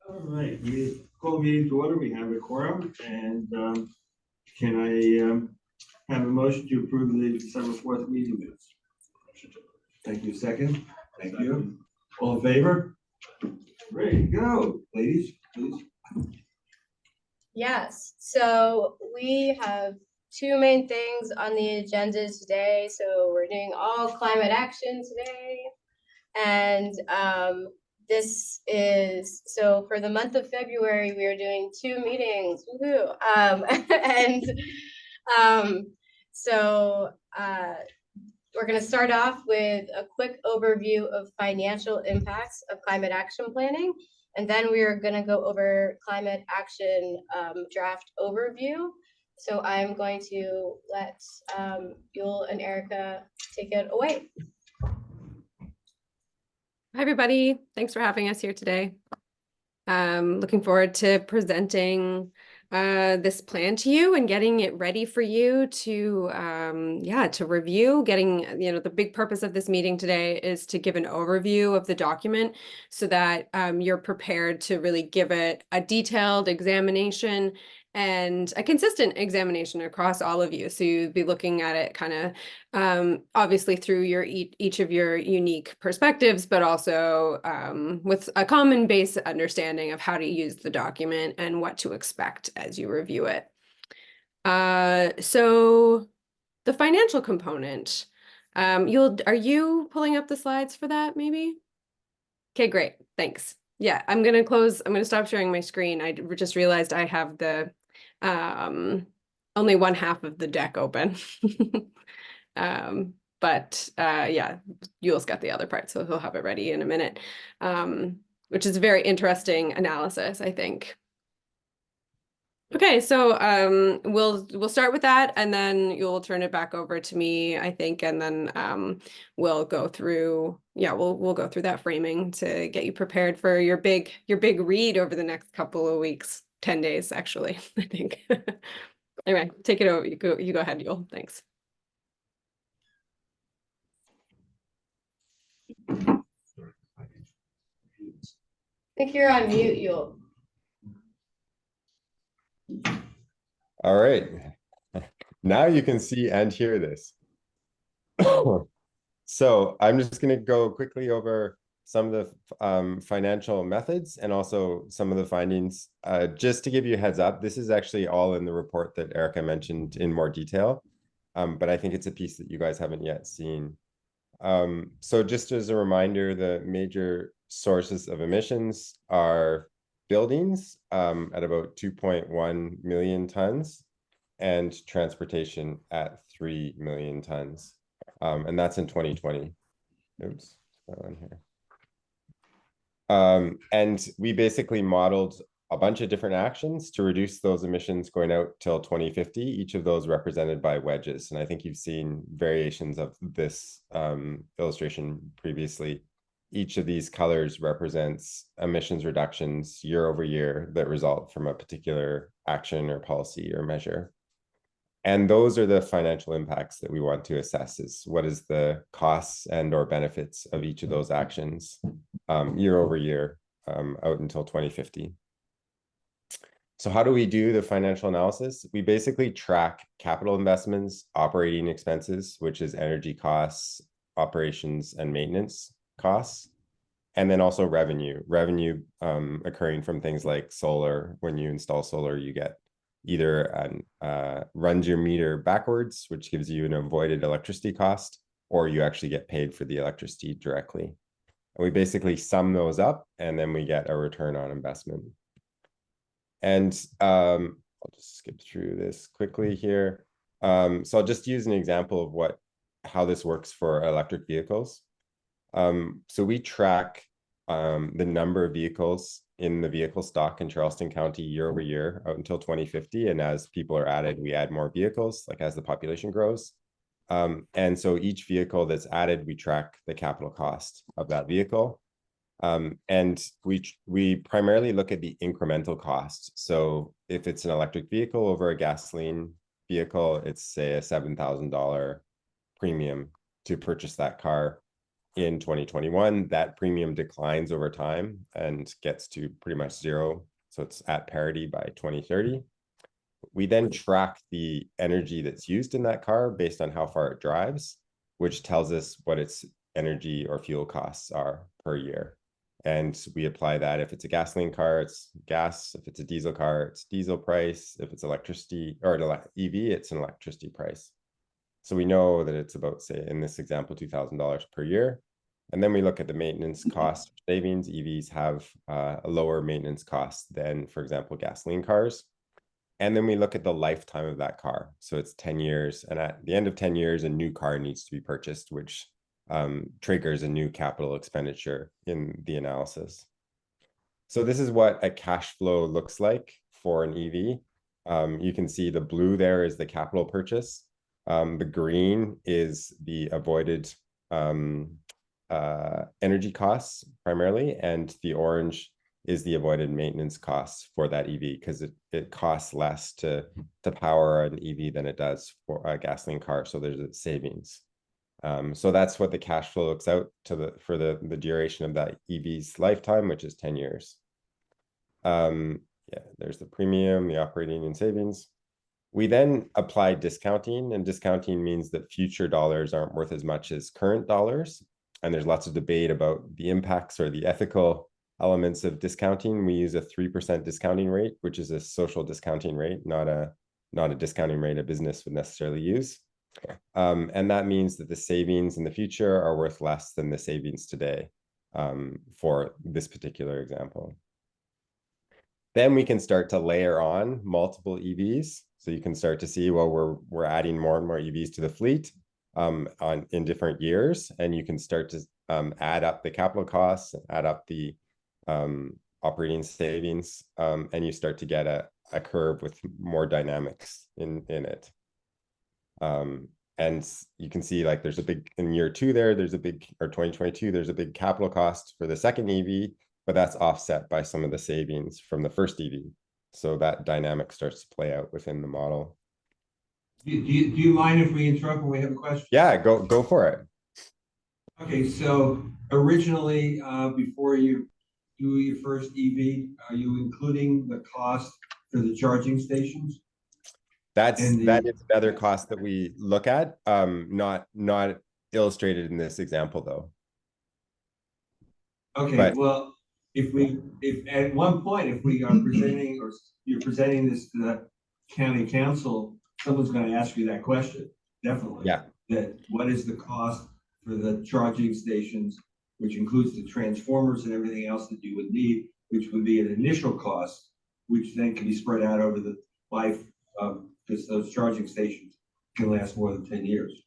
All right, we call the meeting to order. We have a quorum, and can I have a motion to approve the December 4th meeting minutes? Thank you. Second. Thank you. All in favor? Ready to go, ladies, please. Yes, so we have two main things on the agenda today. So we're doing all climate action today. And this is, so for the month of February, we are doing 2 meetings, woohoo. So we're gonna start off with a quick overview of financial impacts of climate action planning. And then we are gonna go over climate action draft overview. So I'm going to let Yul and Erica take it away. Hi, everybody. Thanks for having us here today. Looking forward to presenting this plan to you and getting it ready for you to, to review. The big purpose of this meeting today is to give an overview of the document so that you're prepared to really give it a detailed examination and a consistent examination across all of you. So you'd be looking at it kind of obviously through your each of your unique perspectives, but also with a common base understanding of how to use the document and what to expect as you review it. So the financial component, are you pulling up the slides for that maybe? Okay, great, thanks. Yeah, I'm gonna stop sharing my screen. I just realized I have the only one half of the deck open. Yeah, Yule's got the other part, so he'll have it ready in a minute, which is a very interesting analysis, I think. Okay, so we'll start with that, and then you'll turn it back over to me, I think, and then we'll go through, we'll go through that framing to get you prepared for your big read over the next couple of weeks, 10 days actually, I think. Anyway, take it over. You go ahead, Yule. Thanks. I think you're on mute, Yule. All right. Now you can see and hear this. So I'm just going to go quickly over some of the financial methods and also some of the findings. Just to give you a heads up, this is actually all in the report that Erica mentioned in more detail, but I think it's a piece that you guys haven't yet seen. So just as a reminder, the major sources of emissions are buildings at about 2.1 million tons and transportation at 3 million tons. And that's in 2020. Oops, that one here. And we basically modeled a bunch of different actions to reduce those emissions going out till 2050, each of those represented by wedges. And I think you've seen variations of this illustration previously. Each of these colors represents emissions reductions year over year that result from a particular action or policy or measure. And those are the financial impacts that we want to assess, is what is the costs and or benefits of each of those actions year over year out until 2050. So how do we do the financial analysis? We basically track capital investments, operating expenses, which is energy costs, operations and maintenance costs, and then also revenue occurring from things like solar. When you install solar, you get either runs your meter backwards, which gives you an avoided electricity cost, or you actually get paid for the electricity directly. And we basically sum those up, and then we get a return on investment. And I'll just skip through this quickly here. So I'll just use an example of how this works for electric vehicles. So we track the number of vehicles in the vehicle stock in Charleston County year over year out until 2050. And as people are added, we add more vehicles, like as the population grows. And so each vehicle that's added, we track the capital cost of that vehicle. And we primarily look at the incremental cost. So if it's an electric vehicle over a gasoline vehicle, it's say a $7,000 premium to purchase that car. in 2021. That premium declines over time and gets to pretty much zero. So it's at parity by 2030. We then track the energy that's used in that car based on how far it drives, which tells us what its energy or fuel costs are per year. And we apply that. If it's a gasoline car, it's gas. If it's a diesel car, it's diesel price. If it's electricity or an EV, it's an electricity price. So we know that it's about, say, in this example, $2,000 per year. And then we look at the maintenance cost savings. EVs have a lower maintenance cost than, for example, gasoline cars. And then we look at the lifetime of that car. So it's 10 years. And at the end of 10 years, a new car needs to be purchased, which triggers a new capital expenditure in the analysis. So this is what a cash flow looks like for an EV. You can see the blue there is the capital purchase. The green is the avoided energy costs primarily, and the orange is the avoided maintenance costs for that EV, because it costs less to power an EV than it does for a gasoline car. So there's a savings. So that's what the cash flow looks out to for the duration of that EV's lifetime, which is 10 years. Yeah, there's the premium, the operating and savings. We then apply discounting, and discounting means that future dollars aren't worth as much as current dollars. And there's lots of debate about the impacts or the ethical elements of discounting. We use a 3% discounting rate, which is a social discounting rate, not a discounting rate a business would necessarily use. And that means that the savings in the future are worth less than the savings today, for this particular example. Then we can start to layer on multiple EVs. So you can start to see, well, we're adding more and more EVs to the fleet in different years, and you can start to add up the capital costs, add up the operating savings, and you start to get a curve with more dynamics in it. And you can see, like, there's a big, in year 2 there, there's a big, or 2022, there's a big capital cost for the second EV, but that's offset by some of the savings from the first EV. So that dynamic starts to play out within the model. Do you mind if we interrupt when we have a question? Yeah, go for it. Okay, so originally, before you do your first EV, are you including the cost for the charging stations? That is another cost that we look at, not illustrated in this example though. Okay, But, well, if at one point, if we are presenting, or you're presenting this to the county council, someone's going to ask you that question, definitely. yeah. That what is the cost for the charging stations, which includes the transformers and everything else that you would need, which would be an initial cost, which then can be spread out over the life of, because those charging stations can last more than 10 years.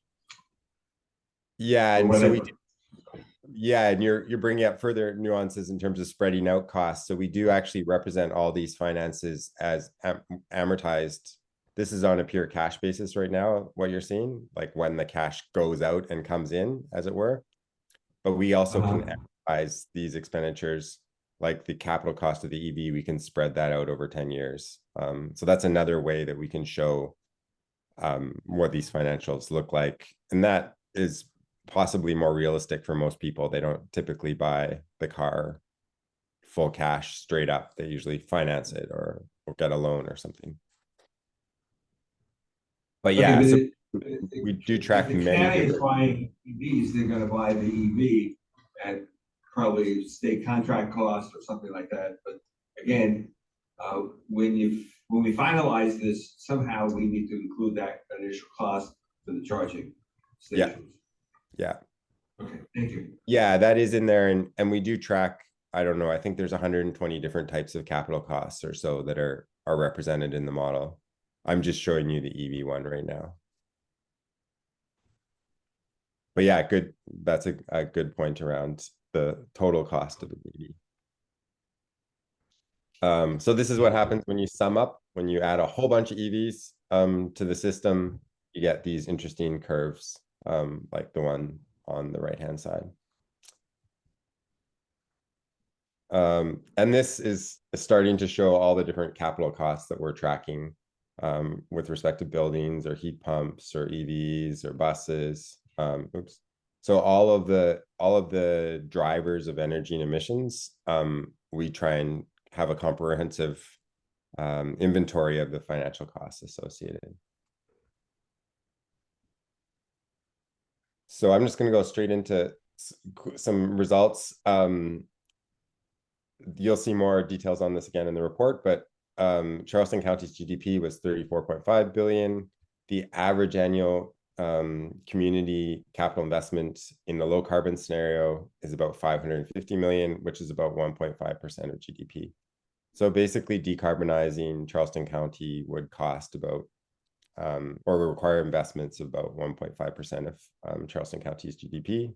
Yeah, and so and you're bringing up further nuances in terms of spreading out costs. So we do actually represent all these finances as amortized. This is on a pure cash basis right now, what you're seeing, like when the cash goes out and comes in, as it were. But we also can amortize these expenditures, like the capital cost of the EV, we can spread that out over 10 years. So that's another way that we can show what these financials look like. And that is possibly more realistic for most people. They don't typically buy the car full cash straight up. They usually finance it or get a loan or something. But yeah, okay, so we do track if the county is buying EVs, they're going to buy the EV at probably state contract cost or something like that. But again, when we finalize this, somehow we need to include that initial cost for the charging stations. Yeah. Okay, thank you. Yeah, that is in there, and we do track, I don't know, I think there's 120 different types of capital costs or so that are represented in the model. I'm just showing you the EV one right now. But yeah, good. That's a good point around the total cost of the EV. So this is what happens when you sum up, when you add a whole bunch of EVs to the system, you get these interesting curves, like the one on the right-hand side. And this is starting to show all the different capital costs that we're tracking with respect to buildings or heat pumps or EVs or buses. So all of the drivers of energy and emissions, we try and have a comprehensive inventory of the financial costs associated. So I'm just going to go straight into some results. You'll see more details on this again in the report, but Charleston County's GDP was 34.5 billion. The average annual community capital investment in the low carbon scenario is about 550 million, which is about 1.5% of GDP. So basically decarbonizing Charleston County would cost about or require investments of about 1.5% of Charleston County's GDP,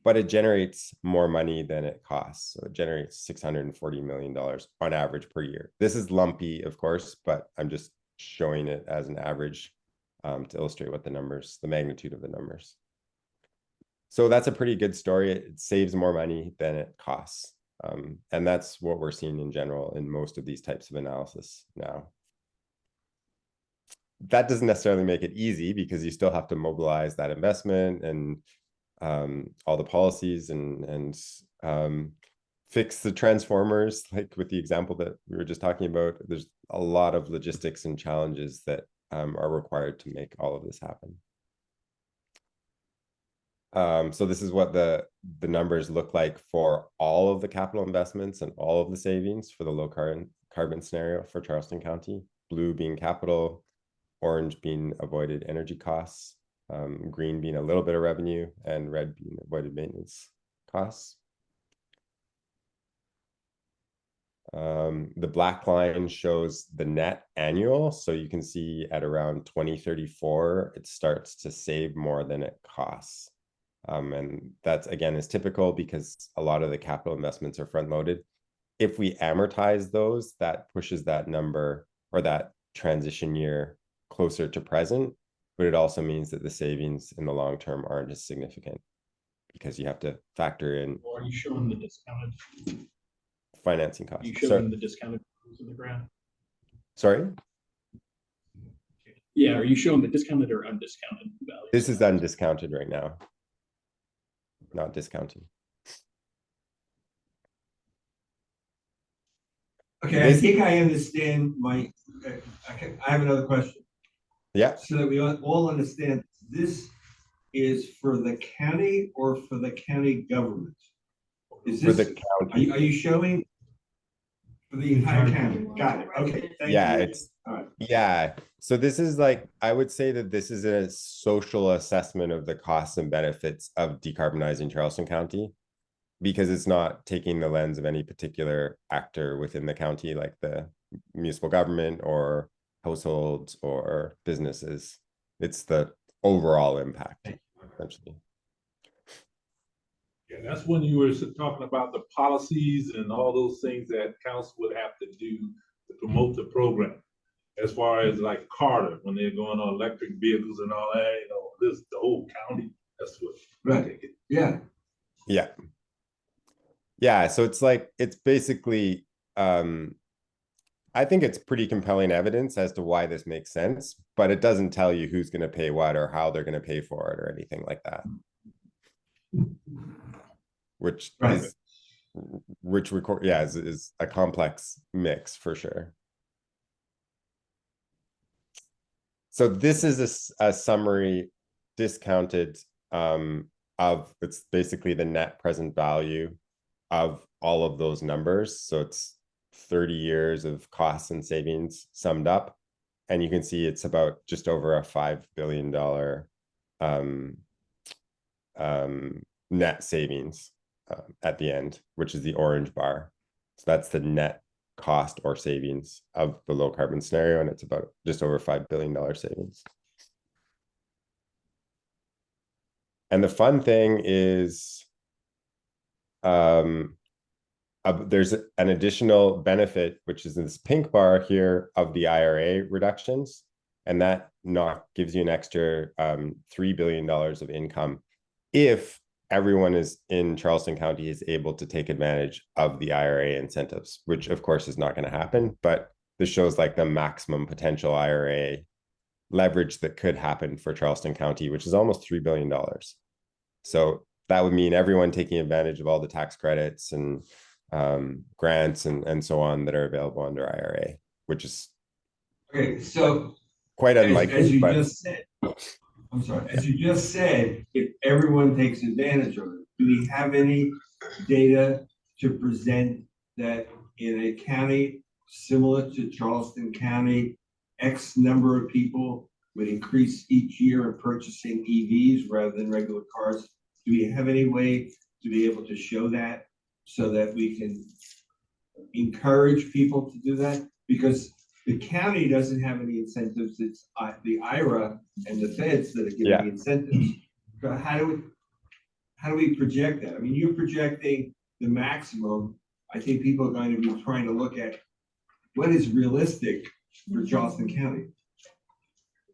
but it generates more money than it costs. So it generates $640 million on average per year. This is lumpy, of course, but I'm just showing it as an average to illustrate what the magnitude of the numbers. So that's a pretty good story. It saves more money than it costs. And that's what we're seeing in general in most of these types of analysis now. That doesn't necessarily make it easy because you still have to mobilize that investment and all the policies and fix the transformers, like with the example that we were just talking about. There's a lot of logistics and challenges that are required to make all of this happen. So this is what the numbers look like for all of the capital investments and all of the savings for the low carbon scenario for Charleston County. Blue being capital, orange being avoided energy costs, green being a little bit of revenue, and red being avoided maintenance costs. The black line shows the net annual. So you can see at around 2034, it starts to save more than it costs. And that's, again, is typical because a lot of the capital investments are front loaded. If we amortize those, that pushes that number or that transition year closer to present, but it also means that the savings in the long term aren't as significant because you have to factor in. Or are you showing the discounted? Financing costs. Are you showing the discounted in the graph? Sorry? Yeah, are you showing the discounted or undiscounted value? This is undiscounted right now, not discounting. Okay, I think I understand I have another question. Yeah. So that we all understand, this is for the county or for the county government? Is this, For the county. Are you showing for the entire county? Got it, okay. Thank Yeah, you. it's, all right. yeah. So this is like, I would say that this is a social assessment of the costs and benefits of decarbonizing Charleston County, because it's not taking the lens of any particular actor within the county, like the municipal government or households or businesses. It's the overall impact, essentially. Yeah, that's when you were talking about the policies and all those things that council would have to do to promote the program. As far as like Carter, when they're going on electric vehicles and all that, you know, this the whole county. That's what. Right. Yeah. Yeah. Yeah. So it's like, it's basically, I think it's pretty compelling evidence as to why this makes sense, but it doesn't tell you who's going to pay what or how they're going to pay for it or anything like that. Which right. is a complex mix for sure. So this is a summary discounted of, it's basically the net present value of all of those numbers. So it's 30 years of costs and savings summed up. And you can see it's about just over a $5 billion net savings at the end, which is the orange bar. So that's the net cost or savings of the low carbon scenario, and it's about just over $5 billion savings. And the fun thing is there's an additional benefit, which is this pink bar here of the IRA reductions, and that gives you an extra $3 billion of income if everyone is in Charleston County is able to take advantage of the IRA incentives, which of course is not going to happen, but this shows like the maximum potential IRA leverage that could happen for Charleston County, which is almost $3 billion. So that would mean everyone taking advantage of all the tax credits and grants and so on that are available under IRA, which is Okay, so quite as unlikely, you but just said, I'm sorry, as you just said, if everyone takes advantage of it, do we have any data to present that in a county similar to Charleston County, X number of people would increase each year in purchasing EVs rather than regular cars? Do we have any way to be able to show that so that we can encourage people to do that? Because the county doesn't have any incentives. It's the IRA and the feds that are giving Yeah. the incentives. So how do we project that? I mean, you're projecting the maximum. I think people are going to be trying to look at what is realistic for Charleston County.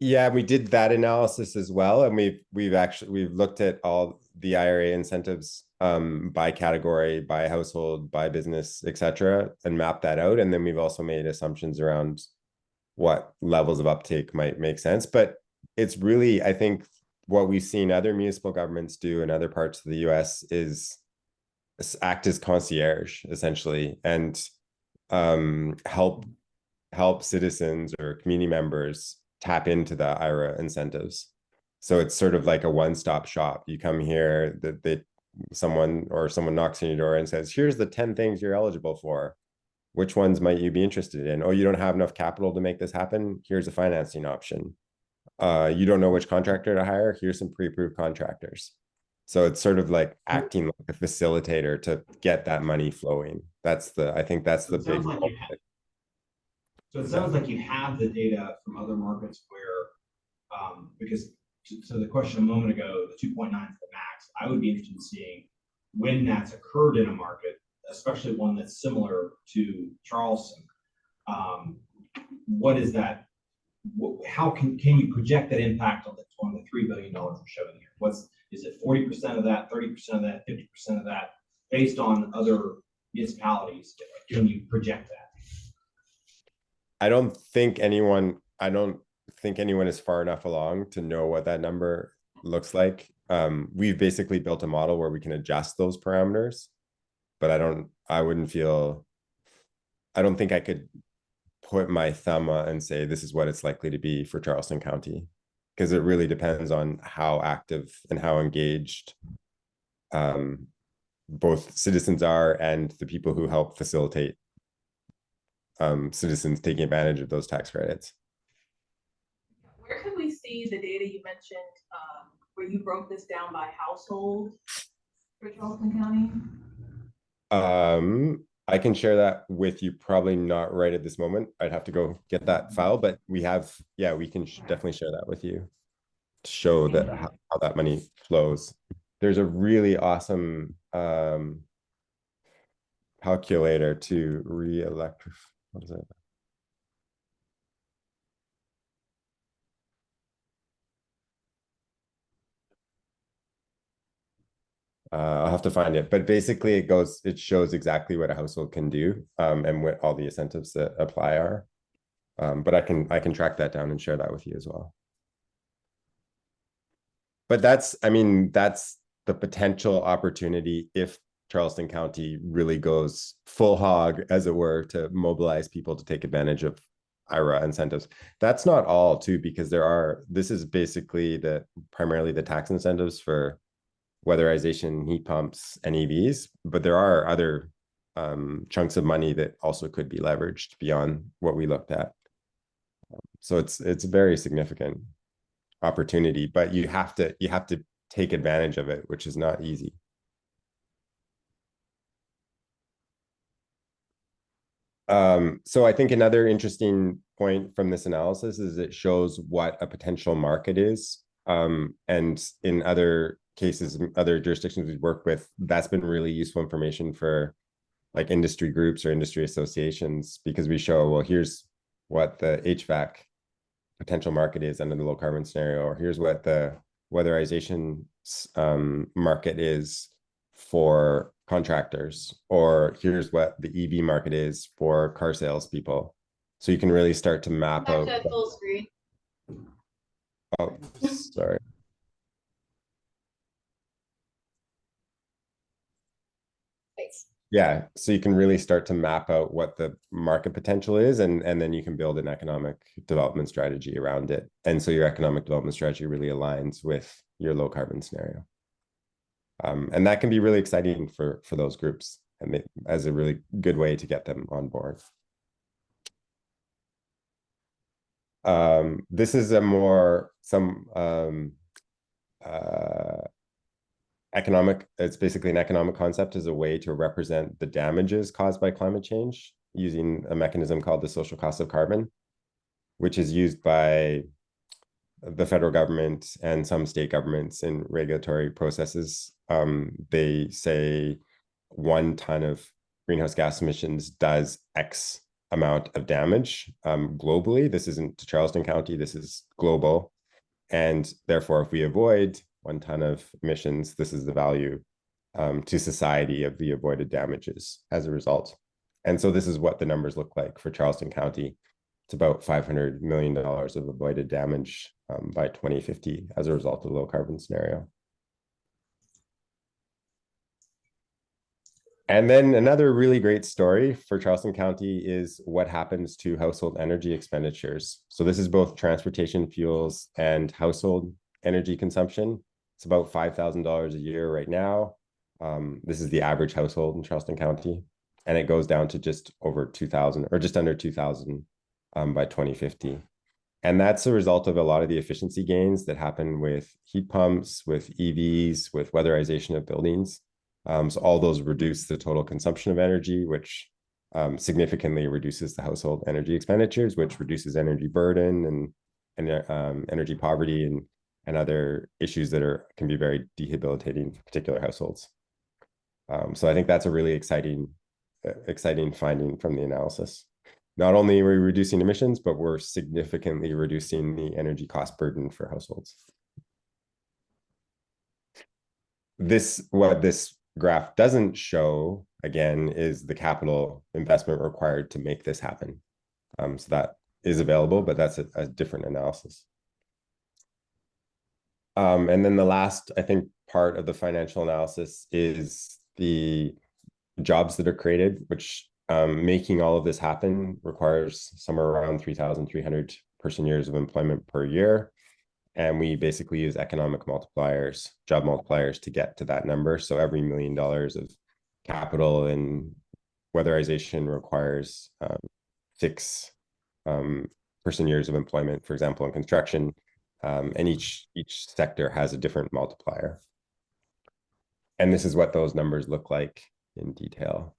yeah, we did that analysis as well, and we've looked at all the IRA incentives by category, by household, by business, etc., and mapped that out. And then we've also made assumptions around what levels of uptake might make sense. But it's really, I think, what we've seen other municipal governments do in other parts of the US is act as concierge, essentially, and help citizens or community members tap into the IRA incentives. So it's sort of like a one-stop shop. You come here, that someone knocks on your door and says, here's the 10 things you're eligible for. Which ones might you be interested in? Oh, you don't have enough capital to make this happen? Here's a financing option. You don't know which contractor to hire? Here's some pre-approved contractors. So it's sort of like acting like a facilitator to get that money flowing. I think that's the big. So it sounds like you have the data from other markets where, because to the question a moment ago, the 2.9 is the max. I would be interested in seeing when that's occurred in a market, especially one that's similar to Charleston. What is that? How can you project that impact on the $3 billion we're showing here? Is it 40% of that, 30% of that, 50% of that, based on other municipalities? Can you project that? I don't think anyone is far enough along to know what that number looks like. We've basically built a model where we can adjust those parameters, but I don't think I could put my thumb on and say this is what it's likely to be for Charleston County, because it really depends on how active and how engaged both citizens are and the people who help facilitate citizens taking advantage of those tax credits. Where can we see the data you mentioned where you broke this down by household for Charleston County? I can share that with you, probably not right at this moment. I'd have to go get that file, but we can definitely share that with you to show that how that money flows. There's a really awesome calculator to re-electrify. What is it? I'll have to find it, but basically it shows exactly what a household can do and what all the incentives that apply are. But I can track that down and share that with you as well. But that's the potential opportunity if Charleston County really goes full hog, as it were, to mobilize people to take advantage of IRA incentives. That's not all too, because this is basically primarily the tax incentives for weatherization, heat pumps, and EVs, but there are other chunks of money that also could be leveraged beyond what we looked at. So it's a very significant opportunity, but you have to take advantage of it, which is not easy. So I think another interesting point from this analysis is it shows what a potential market is. And in other cases, other jurisdictions we work with, that's been really useful information for like industry groups or industry associations, because we show, well, here's what the HVAC potential market is under the low carbon scenario, or here's what the weatherization market is for contractors, or here's what the EV market is for car salespeople. So you can really start to map out. Back to full screen. Oh, sorry. Thanks. Yeah, so you can really start to map out what the market potential is, and then you can build an economic development strategy around it. And so your economic development strategy really aligns with your low carbon scenario. And that can be really exciting for those groups, and as a really good way to get them on board. This is a more it's basically an economic concept as a way to represent the damages caused by climate change using a mechanism called the social cost of carbon, which is used by the federal government and some state governments in regulatory processes. They say 1 ton of greenhouse gas emissions does X amount of damage globally. This isn't to Charleston County, this is global. And therefore, if we avoid 1 ton of emissions, this is the value to society of the avoided damages as a result. And so this is what the numbers look like for Charleston County. It's about $500 million of avoided damage by 2050 as a result of the low carbon scenario. And then another really great story for Charleston County is what happens to household energy expenditures. So this is both transportation fuels and household energy consumption. It's about $5,000 a year right now. This is the average household in Charleston County, and it goes down to just over 2,000 or just under 2,000 by 2050. And that's a result of a lot of the efficiency gains that happen with heat pumps, with EVs, with weatherization of buildings. So all those reduce the total consumption of energy, which significantly reduces the household energy expenditures, which reduces energy burden and energy poverty and other issues that can be very debilitating for particular households. So I think that's a really exciting finding from the analysis. Not only are we reducing emissions, but we're significantly reducing the energy cost burden for households. What this graph doesn't show, again, is the capital investment required to make this happen. So that is available, but that's a different analysis. And then the last, I think, part of the financial analysis is the jobs that are created, which making all of this happen requires somewhere around 3,300 person years of employment per year. And we basically use economic multipliers, job multipliers to get to that number. So every $1 million of capital and weatherization requires 6 person years of employment, for example, in construction. And each sector has a different multiplier. And this is what those numbers look like in detail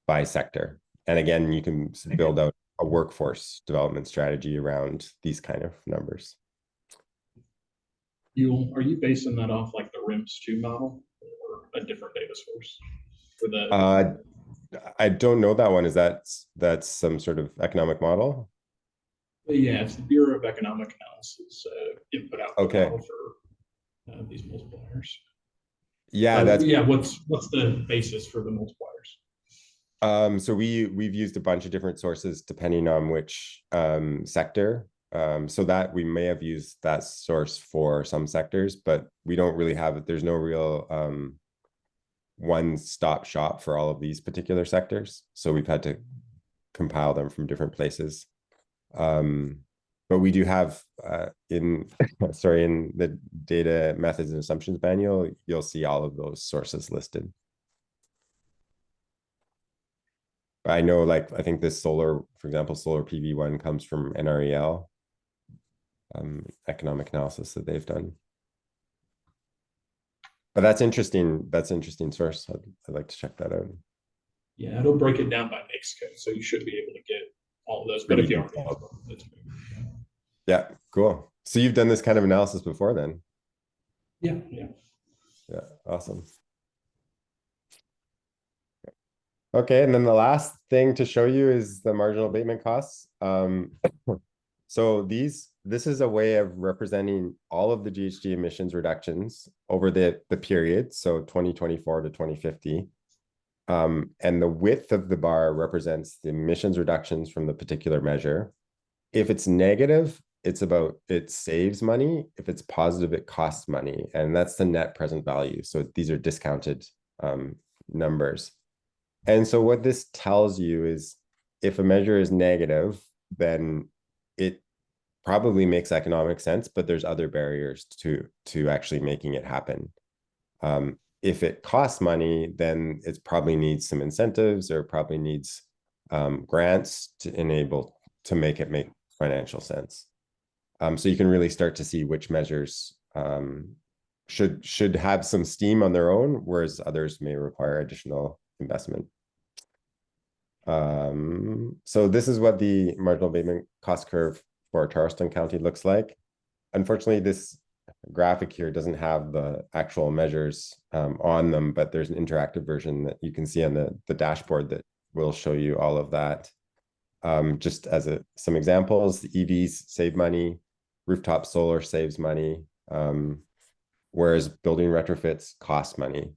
by sector. And again, you can build out a workforce development strategy around these kind of numbers. Are you basing that off like the RIMS2 model or a different data source for the? I don't know that one. That's some sort of economic model? Yeah, it's the Bureau of Economic Analysis input output Okay. model for these multipliers. Yeah, yeah. What's the basis for the multipliers? So we've used a bunch of different sources depending on which sector. So that we may have used that source for some sectors, but we don't really have it. There's no real one-stop shop for all of these particular sectors. So we've had to compile them from different places. But we do have in the data methods and assumptions manual, you'll see all of those sources listed. I know, I think this solar, for example, solar PV one comes from NREL. Economic analysis that they've done. But that's interesting. That's an interesting source. I'd like to check that out. Yeah, it'll break it down by mix code, so you should be able to get all of those. But if you already have them, that's good. Yeah, cool. So you've done this kind of analysis before then? Yeah. Yeah, awesome. Okay, and then the last thing to show you is the marginal abatement costs. So this is a way of representing all of the GHG emissions reductions over the period, so 2024 to 2050. And the width of the bar represents the emissions reductions from the particular measure. If it's negative, it saves money. If it's positive, it costs money. And that's the net present value. So these are discounted numbers. And so what this tells you is if a measure is negative, then it probably makes economic sense, but there's other barriers to actually making it happen. If it costs money, then it probably needs some incentives or probably needs grants to enable to make it make financial sense. So you can really start to see which measures should have some steam on their own, whereas others may require additional investment. So this is what the marginal abatement cost curve for Charleston County looks like. Unfortunately, this graphic here doesn't have the actual measures on them, but there's an interactive version that you can see on the dashboard that will show you all of that. Just as some examples, the EVs save money, rooftop solar saves money, whereas building retrofits cost money.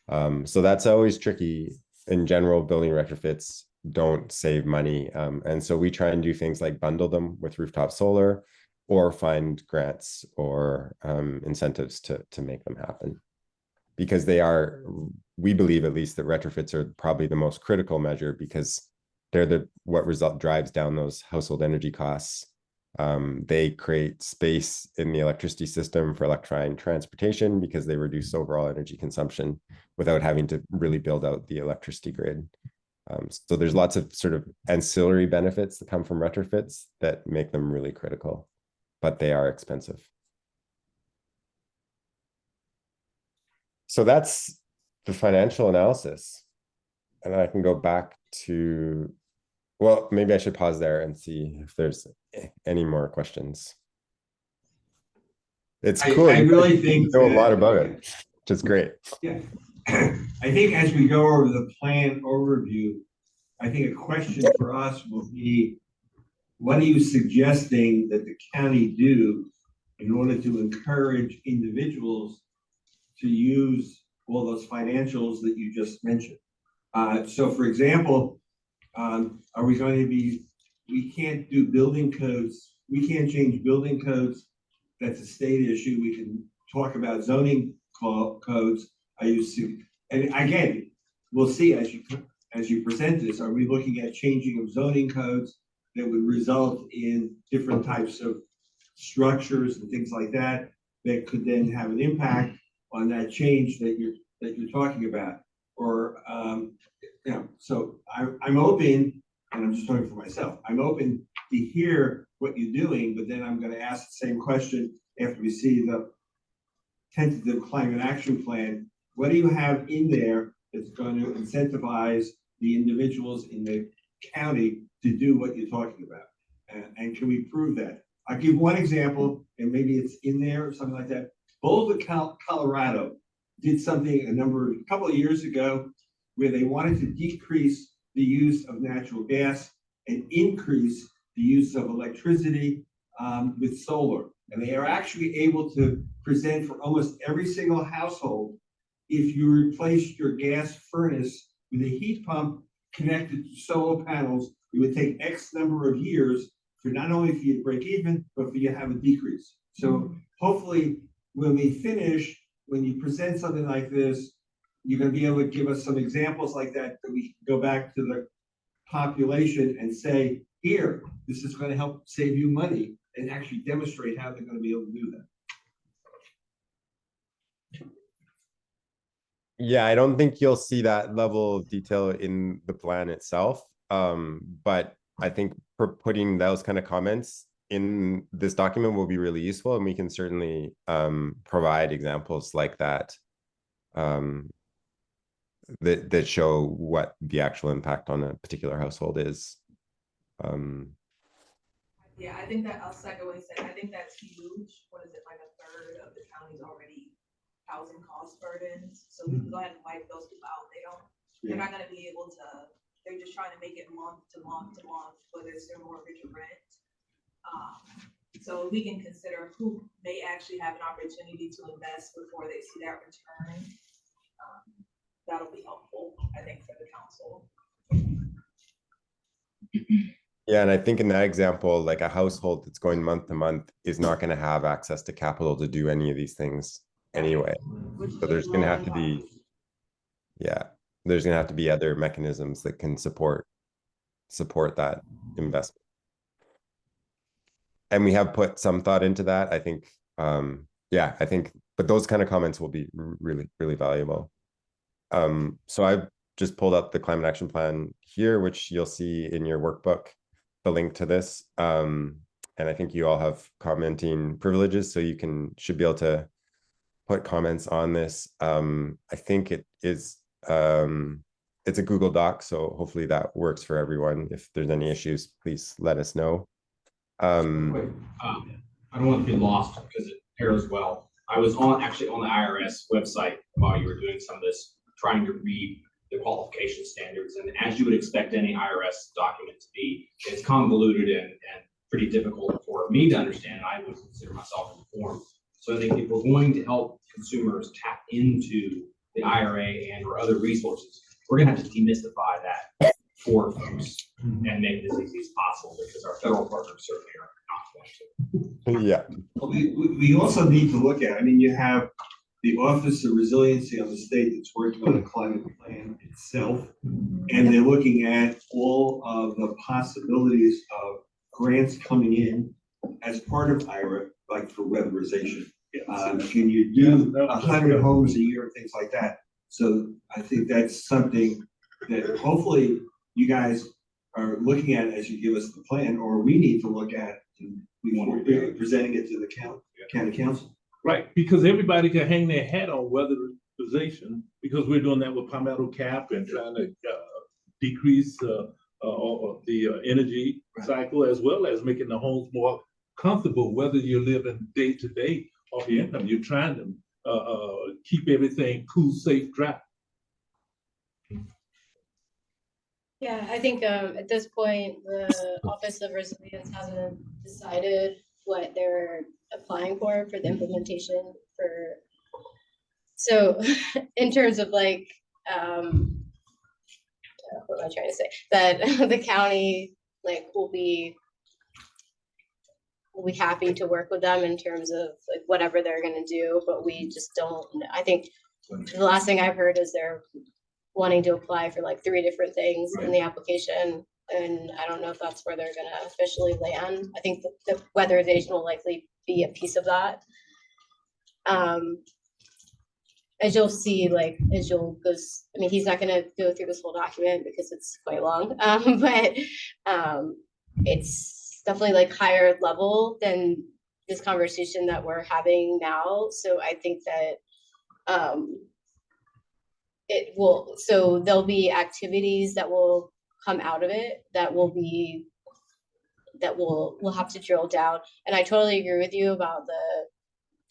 So that's always tricky. In general, building retrofits don't save money. And so we try and do things like bundle them with rooftop solar or find grants or incentives to make them happen. Because they are, we believe at least, that retrofits are probably the most critical measure because they're what drives down those household energy costs. They create space in the electricity system for electrifying transportation because they reduce overall energy consumption without having to really build out the electricity grid. So there's lots of sort of ancillary benefits that come from retrofits that make them really critical, but they are expensive. So that's the financial analysis. And I can go back to, well, maybe I should pause there and see if there's any more questions. It's cool. I really think you know a lot about it, which is great. Yeah. I think as we go over the plan overview, I think a question for us will be, what are you suggesting that the county do in order to encourage individuals to use all those financials that you just mentioned? So for example, are we going to be, we can't do building codes, we can't change building codes, that's a state issue. We can talk about zoning codes. And again, we'll see as you present this, are we looking at changing of zoning codes that would result in different types of structures and things like that that could then have an impact on that change that you're talking about? Or you know, so I'm open, and I'm just talking for myself, I'm open to hear what you're doing, but then I'm going to ask the same question after we see the tentative climate action plan. What do you have in there that's going to incentivize the individuals in the county to do what you're talking about? And can we prove that? I'll give one example, and maybe it's in there or something like that. Boulder, Colorado did something a couple of years ago where they wanted to decrease the use of natural gas and increase the use of electricity with solar. And they are actually able to present for almost every single household, if you replaced your gas furnace with a heat pump connected to solar panels, it would take X number of years for not only for you to break even, but for you to have a decrease. So hopefully when we finish, when you present something like this, you're going to be able to give us some examples like that we can go back to the population and say, here, this is going to help save you money, and actually demonstrate how they're going to be able to do that. Yeah, I don't think you'll see that level of detail in the plan itself. But I think for putting those kind of comments in this document will be really useful, and we can certainly provide examples like that that show what the actual impact on a particular household is. Yeah, I think that, I'll second what he said. I think that's huge. What is it, like a third of the county's already housing cost burdens? So we can go ahead and wipe those two out. They're not gonna be able to, they're just trying to make it month to month to month, whether it's their mortgage or rent. So we can consider who may actually have an opportunity to invest before they see that return. That'll be helpful, I think, for the council. Yeah, and I think in that example, like a household that's going month to month is not going to have access to capital to do any of these things anyway. So there's going to have to be, yeah, there's gonna have to be other mechanisms that can support that investment. And we have put some thought into that. I think, yeah, I think, but those kind of comments will be really, really valuable. So I've just pulled up the climate action plan here, which you'll see in your workbook, the link to this. And I think you all have commenting privileges, so you should be able to put comments on this. I think it is, it's a Google Doc, so hopefully that works for everyone. If there's any issues, please let us know. I don't want to be lost because it pairs well. I was actually on the IRS website while you were doing some of this, trying to read the qualification standards. And as you would expect any IRS document to be, it's convoluted and pretty difficult for me to understand. I would consider myself informed. So I think if we're going to help consumers tap into the IRA and or other resources, we're gonna have to demystify that for folks and make it as easy as possible, because our federal partners certainly are not going to. Yeah. Well, we also need to look at, I mean, you have the Office of Resiliency on the state that's working on the climate plan itself, and they're looking at all of the possibilities of grants coming in as part of IRA, like for weatherization. Can you do 100 homes a year, things like that? So I think that's something that hopefully you guys are looking at as you give us the plan, or we need to look at, and we want to be presenting it to the county council. Right, because everybody can hang their hat on weatherization, because we're doing that with Palmetto Cap and trying to decrease the energy cycle, as well as making the homes more comfortable, whether you're living day to day off your income. You're trying to keep everything cool, safe, dry. Yeah, I think at this point, the Office of Resilience hasn't decided what they're applying for the implementation for. So in terms of like, what am I trying to say? That the county like will be happy to work with them in terms of like whatever they're gonna do, but we just don't, I think the last thing I've heard is they're wanting to apply for like 3 different things in the application. And I don't know if that's where they're gonna officially land. I think the weatherization will likely be a piece of that. As you'll see, like, as you'll goes, I mean, he's not gonna go through this whole document because it's quite long, but it's definitely like higher level than this conversation that we're having now. So I think that it will, so there'll be activities that will come out of it that will be, that we'll have to drill down. And I totally agree with you about the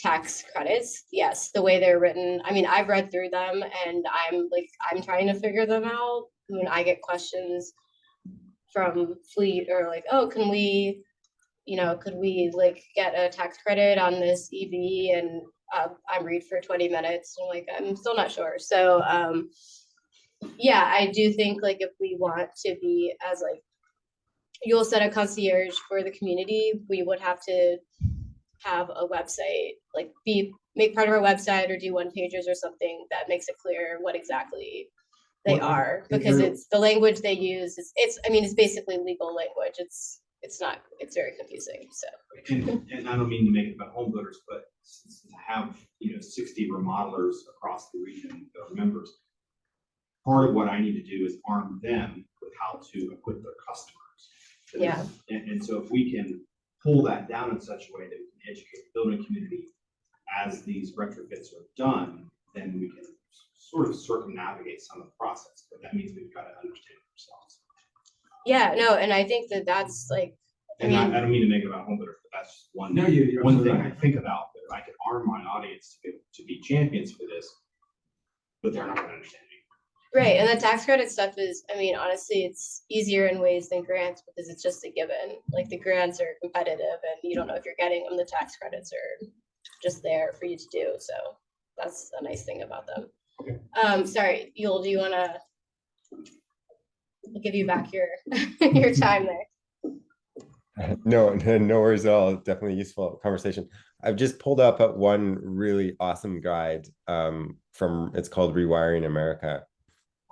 tax credits. Yes, the way they're written. I mean, I've read through them and I'm trying to figure them out. When I get questions from Fleet or like, oh, can we, could we like get a tax credit on this EV? And I'm read for 20 minutes. I'm like, I'm still not sure. So yeah, I do think like if we want to be as like, you'll set a concierge for the community, we would have to have a website, like make part of our website or do 1-pagers or something that makes it clear what exactly they are, because it's the language they use. It's basically legal language. It's very confusing. So. And I don't mean to make it about home builders, but to have 60 remodelers across the region that are members, part of what I need to do is arm them with how to equip their customers. Yeah. And so if we can pull that down in such a way that we can educate the building community as these retrofits are done, then we can sort of circumnavigate some of the process. But that means we've got to understand ourselves. Yeah, no, and I think that's like, I don't mean to make it about home builders, but that's just one thing I think about, that I could arm my audience to be champions for this, but they're not going to understand me. Right, and the tax credit stuff is, honestly, it's easier in ways than grants because it's just a given. Like the grants are competitive and you don't know if you're getting them. The tax credits are just there for you to do. So that's a nice thing about them. Okay. Sorry, Yul, do you want to, I'll give you back your your time there. No worries at all. Definitely useful conversation. I've just pulled up at one really awesome guide from, it's called Rewiring America.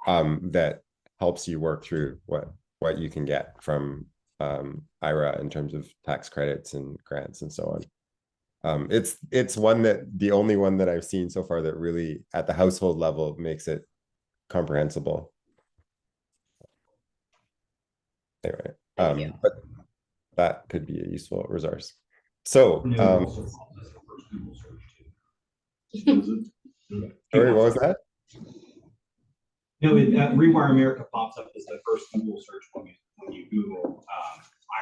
that helps you work through what you can get from IRA in terms of tax credits and grants and so on. It's one that the only one that I've seen so far that really at the household level makes it comprehensible. Anyway, Thank you. but that could be a useful resource. So, sorry, what was that? No, Rewire America pops up as the first Google search when you Google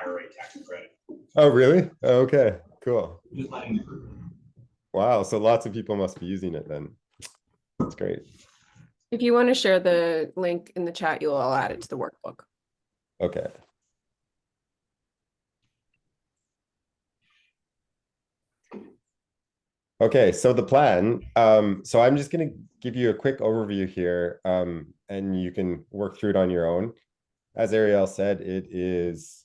IRA tax credit. Oh, really? Okay, cool. Just letting you know. Wow, so lots of people must be using it then. That's great. If you want to share the link in the chat, I'll add it to the workbook. Okay. Okay, so the plan, so I'm just going to give you a quick overview here, and you can work through it on your own. As Ariel said, it is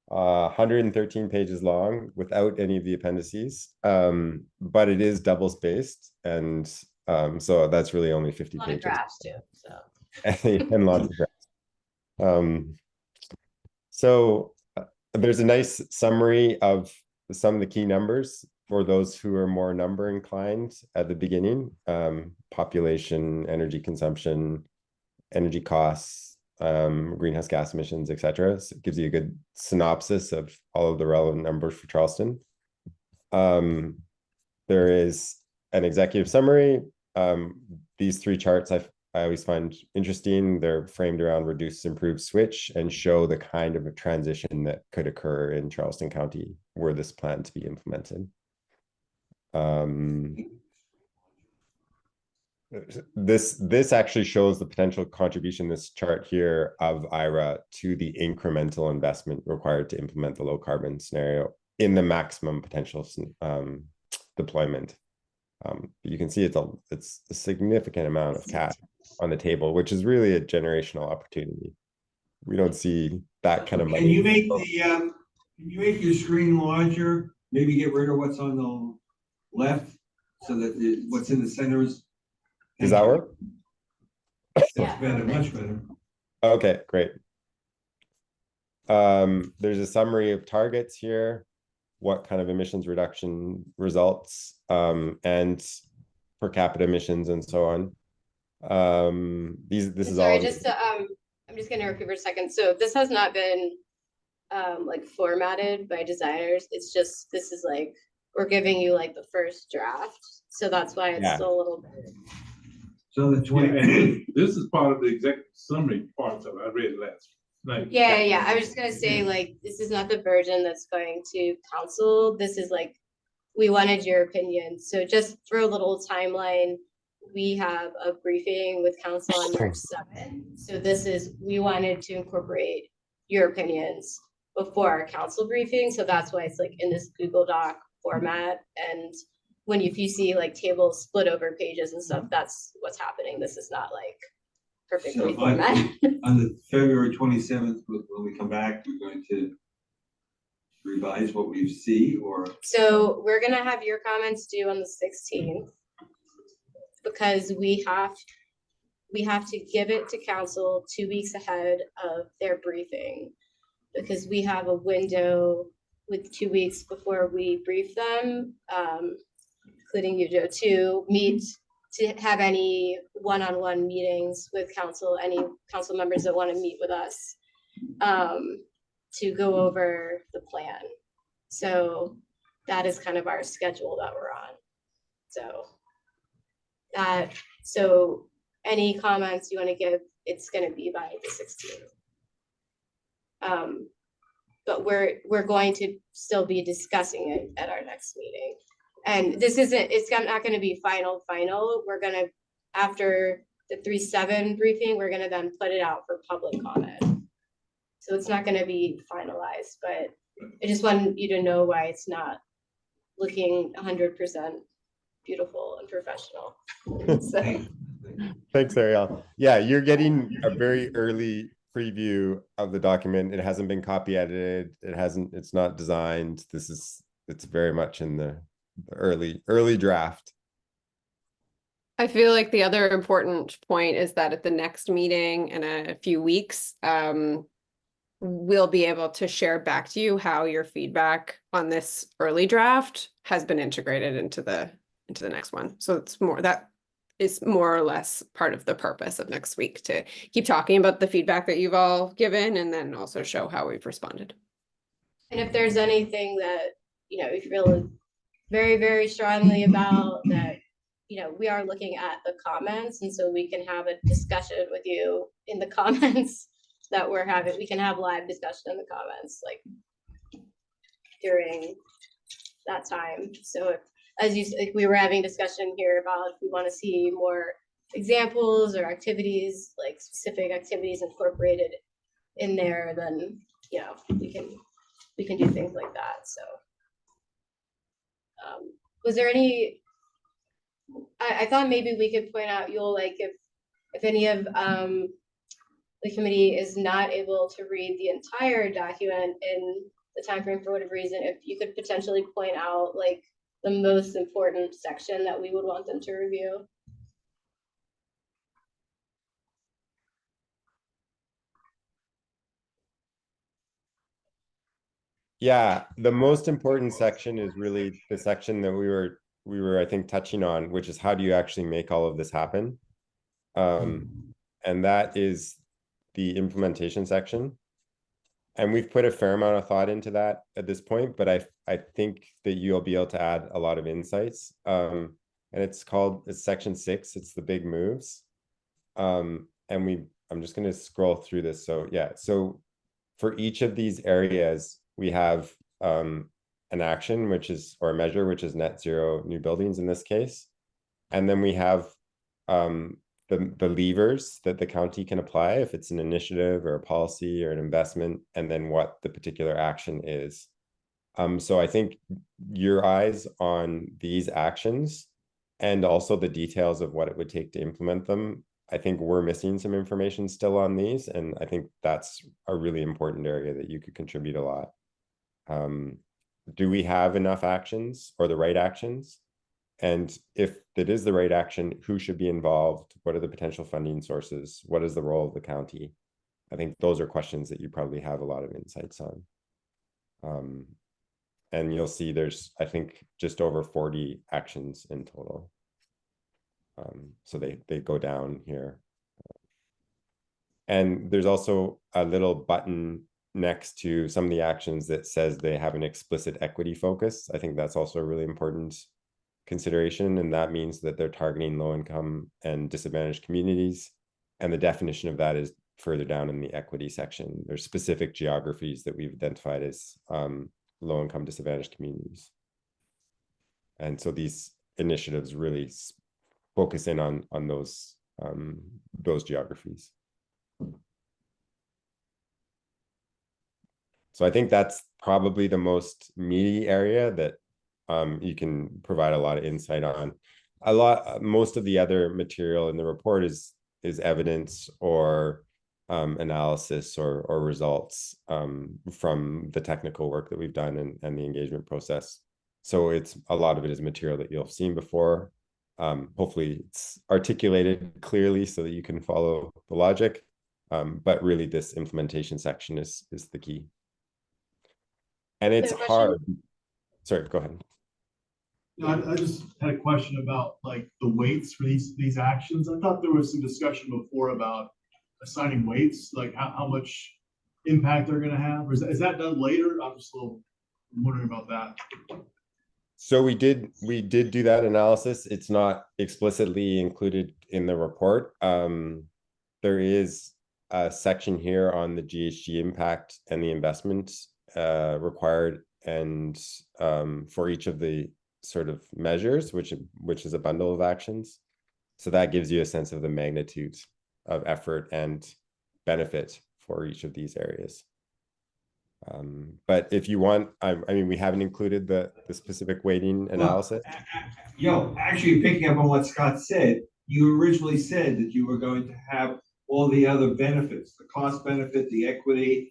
113 pages long without any of the appendices, but it is double spaced, and so that's really only 50 A lot pages. of drafts too, so. And lots of drafts. So there's a nice summary of some of the key numbers for those who are more number inclined at the beginning: population, energy consumption, energy costs, greenhouse gas emissions, etc. So it gives you a good synopsis of all of the relevant numbers for Charleston. There is an executive summary. These three charts I always find interesting. They're framed around reduce, improve, switch, and show the kind of a transition that could occur in Charleston County were this plan to be implemented. This actually shows the potential contribution, this chart here, of IRA to the incremental investment required to implement the low carbon scenario in the maximum potential deployment. You can see it's a significant amount of cash on the table, which is really a generational opportunity. We don't see that kind of money. Can you make your screen larger? Maybe get rid of what's on the left so that what's in the center is. Does that work? That's better, much better. Okay, great. There's a summary of targets here, what kind of emissions reduction results, and per capita emissions and so on. This is all. Sorry, I'm just gonna repeat for a second. So this has not been like formatted by designers. It's just, this is like, we're giving you like the first draft. So that's why it's still a little bit. So the 20. This is part of the executive summary parts of it. I read it last night. Yeah. I was just gonna say, like, this is not the version that's going to council. This is like, we wanted your opinion. So just for a little timeline, we have a briefing with council on March 7th. So we wanted to incorporate your opinions before our council briefing. So that's why it's like in this Google Doc format. And if you see like tables split over pages and stuff, that's what's happening. This is not like perfectly formatted. On the February 27th, when we come back, we're going to revise what we see, or? So we're gonna have your comments due on the 16th because we have to give it to council 2 weeks ahead of their briefing, because we have a window with 2 weeks before we brief them, including you, Joe, to have any one-on-one meetings with council, any council members that want to meet with us, to go over the plan. So that is kind of our schedule that we're on. So any comments you want to give, it's going to be by the 16th. But we're going to still be discussing it at our next meeting. And it's not going to be final. We're going to, after the 3/7 briefing, we're going to then put it out for public comment. So it's not going to be finalized, but I just want you to know why it's not looking 100% beautiful and professional. So. Thanks, Ariel. Yeah, you're getting a very early preview of the document. It hasn't been copy edited. It's not designed. It's very much in the early draft. I feel like the other important point is that at the next meeting in a few weeks, we'll be able to share back to you how your feedback on this early draft has been integrated into the next one. So it's more, that is more or less part of the purpose of next week, to keep talking about the feedback that you've all given and then also show how we've responded. And if there's anything that, you know, you feel very, very strongly about, that, you know, we are looking at the comments, and so we can have a discussion with you in the comments that we're having. We can have live discussion in the comments, like during that time. So if, as you, like, we were having discussion here about if we want to see more examples or activities, like specific activities incorporated in there, then, you know, we can do things like that. So was there any, I thought maybe we could point out, you'll, like, if any of the committee is not able to read the entire document in the timeframe for whatever reason, if you could potentially point out like the most important section that we would want them to review. Yeah, the most important section is really the section that we were I think touching on, which is how do you actually make all of this happen? And that is the implementation section. And we've put a fair amount of thought into that at this point, but I think that you'll be able to add a lot of insights. And it's section 6, it's the big moves. And I'm just gonna scroll through this. So yeah, so for each of these areas, we have an action, or a measure, which is net zero new buildings in this case. And then we have the levers that the county can apply if it's an initiative or a policy or an investment, and then what the particular action is. So I think your eyes on these actions and also the details of what it would take to implement them, I think we're missing some information still on these, and I think that's a really important area that you could contribute a lot. Do we have enough actions or the right actions? And if it is the right action, who should be involved? What are the potential funding sources? What is the role of the county? I think those are questions that you probably have a lot of insights on. And you'll see there's, I think, just over 40 actions in total. So they go down here. And there's also a little button next to some of the actions that says they have an explicit equity focus. I think that's also a really important consideration, and that means that they're targeting low income and disadvantaged communities. And the definition of that is further down in the equity section. There's specific geographies that we've identified as low income disadvantaged communities. And so these initiatives really focus in on those geographies. So I think that's probably the most meaty area that you can provide a lot of insight on. Most of the other material in the report is evidence or analysis or results from the technical work that we've done and the engagement process. So a lot of it is material that you'll have seen before. Hopefully it's articulated clearly so that you can follow the logic. But really this implementation section is the key. And it's hard. Sorry, go ahead. No, I just had a question about like the weights for these actions. I thought there was some discussion before about assigning weights, like how much impact they're gonna have, or is that done later? I'm just a little wondering about that. So we did do that analysis. It's not explicitly included in the report. There is a section here on the GHG impact and the investment required, and for each of the sort of measures, which is a bundle of actions. So that gives you a sense of the magnitude of effort and benefit for each of these areas. But if you want, I mean, we haven't included the specific weighting analysis. Actually picking up on what Scott said, you originally said that you were going to have all the other benefits, the cost benefit, the equity,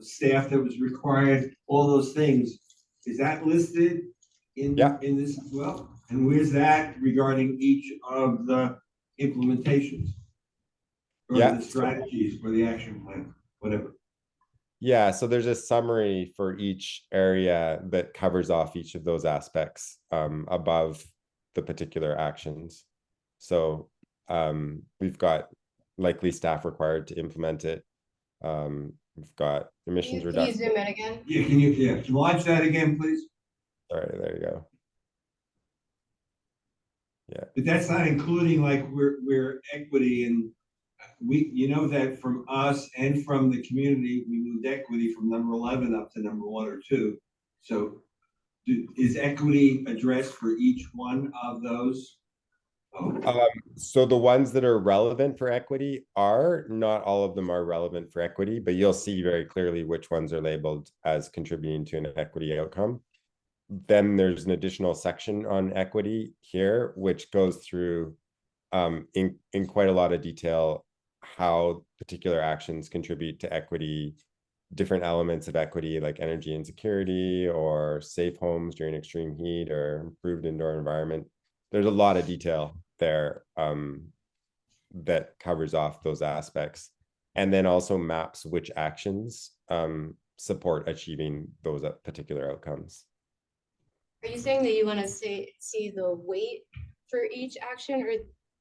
staff that was required, all those things. Is that listed in this as well? And where's that regarding each of the implementations? Or Yeah. the strategies or the action plan, whatever. Yeah, so there's a summary for each area that covers off each of those aspects above the particular actions. So we've got likely staff required to implement it. We've got emissions Can you reduction. zoom in again? Yeah, can you launch that again, please? Sorry, there you go. Yeah. But that's not including like where equity and you know that from us and from the community, we moved equity from number 11 up to number 1 or 2. So is equity addressed for each one of those? Oh. So the ones that are relevant for equity are, not all of them are relevant for equity, but you'll see very clearly which ones are labeled as contributing to an equity outcome. Then there's an additional section on equity here, which goes through in quite a lot of detail how particular actions contribute to equity, different elements of equity like energy and security or safe homes during extreme heat or improved indoor environment. There's a lot of detail there that covers off those aspects, and then also maps which actions support achieving those particular outcomes. Are you saying that you want to see the weight for each action,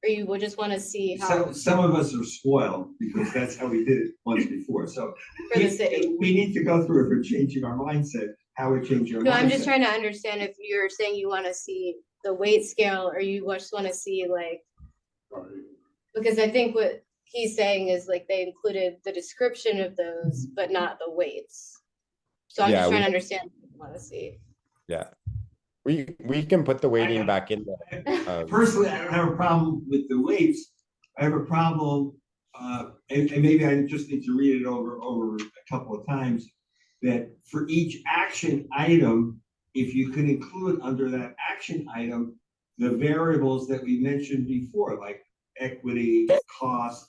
or you would just want to see how Some of us are spoiled because that's how we did it once before. So for the city? we need to go through it for changing our mindset, how we change our mindset. No, I'm just trying to understand if you're saying you want to see the weight scale, or you just want to see like, because I think what he's saying is like they included the description of those, but not the weights. So I'm Yeah, just trying to understand what you want to see. Yeah, we can put the weighting back in there. Personally, I don't have a problem with the weights. I have a problem, and maybe I just need to read it over a couple of times, that for each action item, if you can include under that action item, the variables that we mentioned before, like equity, cost,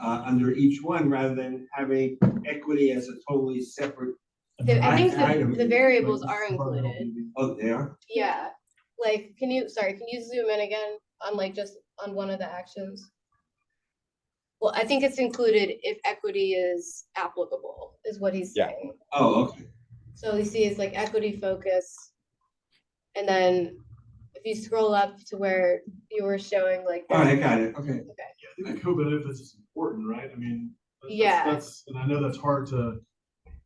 under each one, rather than having equity as a totally separate I think item. the variables are included. Oh, they are? Yeah, like, can you zoom in again on like just on one of the actions? Well, I think it's included if equity is applicable, is what he's Yeah. saying. Oh, okay. So you see it's like equity focus. And then if you scroll up to where you were showing like. All right, I got it, okay. I think the co-benefits is important, right? I mean, Yeah. that's, and I know that's hard to,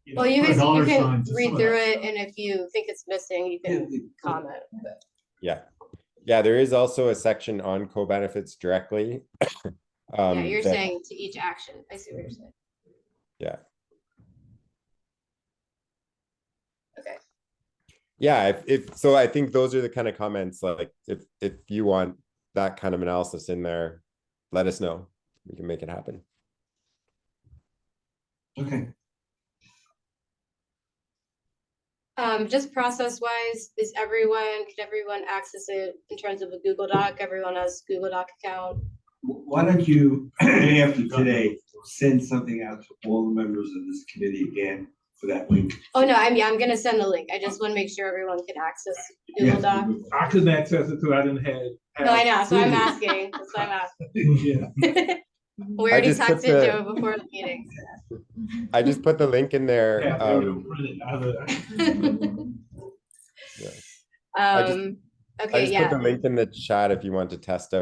you know, Well, you put a can dollar sign to read some of through that it, stuff. and if you think it's missing, you can comment. Yeah, there is also a section on co-benefits directly. Yeah, you're that- saying to each action. I see what you're saying. Yeah. Okay. Yeah, if so, I think those are the kind of comments, like if you want that kind of analysis in there, let us know. We can make it happen. Okay. Just process wise, can everyone access it in terms of a Google Doc? Everyone has Google Doc account. Why don't you, after today, send something out to all the members of this committee again for that link? Oh, no, I'm gonna send the link. I just want to make sure everyone can access Google Yes, Doc. I couldn't access it because I didn't have. No, I know, so I'm Google. asking. That's why I'm asking. Yeah. We already just talked put to the- Joe before the meeting. I just put the link in there. Yeah, they were printed out of- I Okay, just yeah. put the link in the chat if you want to test it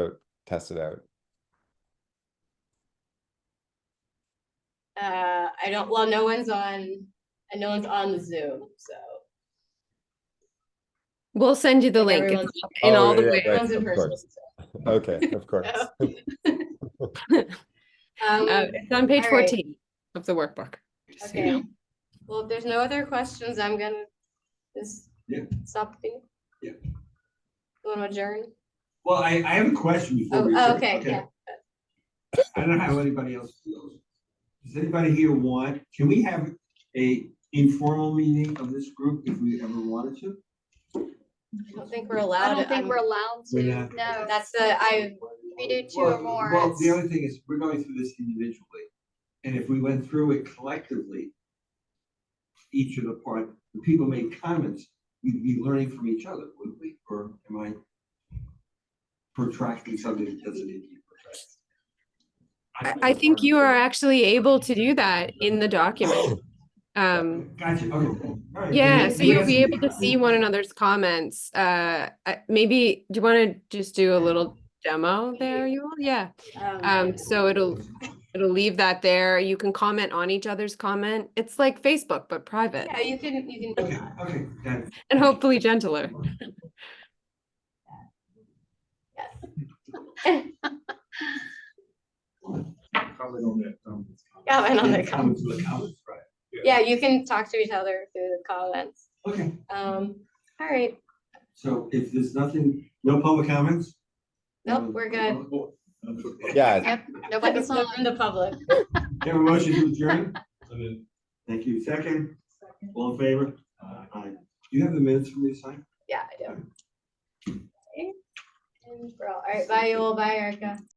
out. Well, no one's on the Zoom, so. We'll send you the Like link. everyone's- It's in all the ways. Everyone's in of person. course. So. Okay, of course. It's on page all right. 14 of the workbook. just so you know. Okay, well, if there's no other questions, I'm gonna just Yeah. stop the meeting. Yeah. You wanna adjourn? Well, I have a question before we. Oh, adjourn, okay, yeah. I don't know how anybody else feels. Does anybody here can we have a informal meeting of this group if we ever wanted to? I don't think we're allowed. I don't think we're allowed We're to, not. no. That's We do two or more. Well, the it's- other thing is, we're going through this individually, and if we went through it collectively, each of the people made comments, we'd be learning from each other, wouldn't we? Or am I protracting something that doesn't need to be protracted. I think you are actually able to do that in the document. Gotcha, okay. All right. Yeah, And so you'll be yes, able to see one another's comments. Maybe, do you want to just do a little demo there, Yul? Yeah. So it'll leave that there. You can comment on each other's comment. It's like Facebook, but private Yeah, you can do Okay, that. okay, got it. and hopefully gentler. Comment on that. Comment on the Yeah, comments. to the comments, right. Yeah, you can talk to each other through the comments. Okay, All right. so if there's nothing, no public comments? Nope, we're good. Yeah, Yep, nobody's No on. from the public. Have a motion to adjourn? And then Thank you. Second, all in favor? Aye. Do you have the minutes for me to sign? Yeah, I do. Okay. And for all right, bye, Yul, bye, Erica.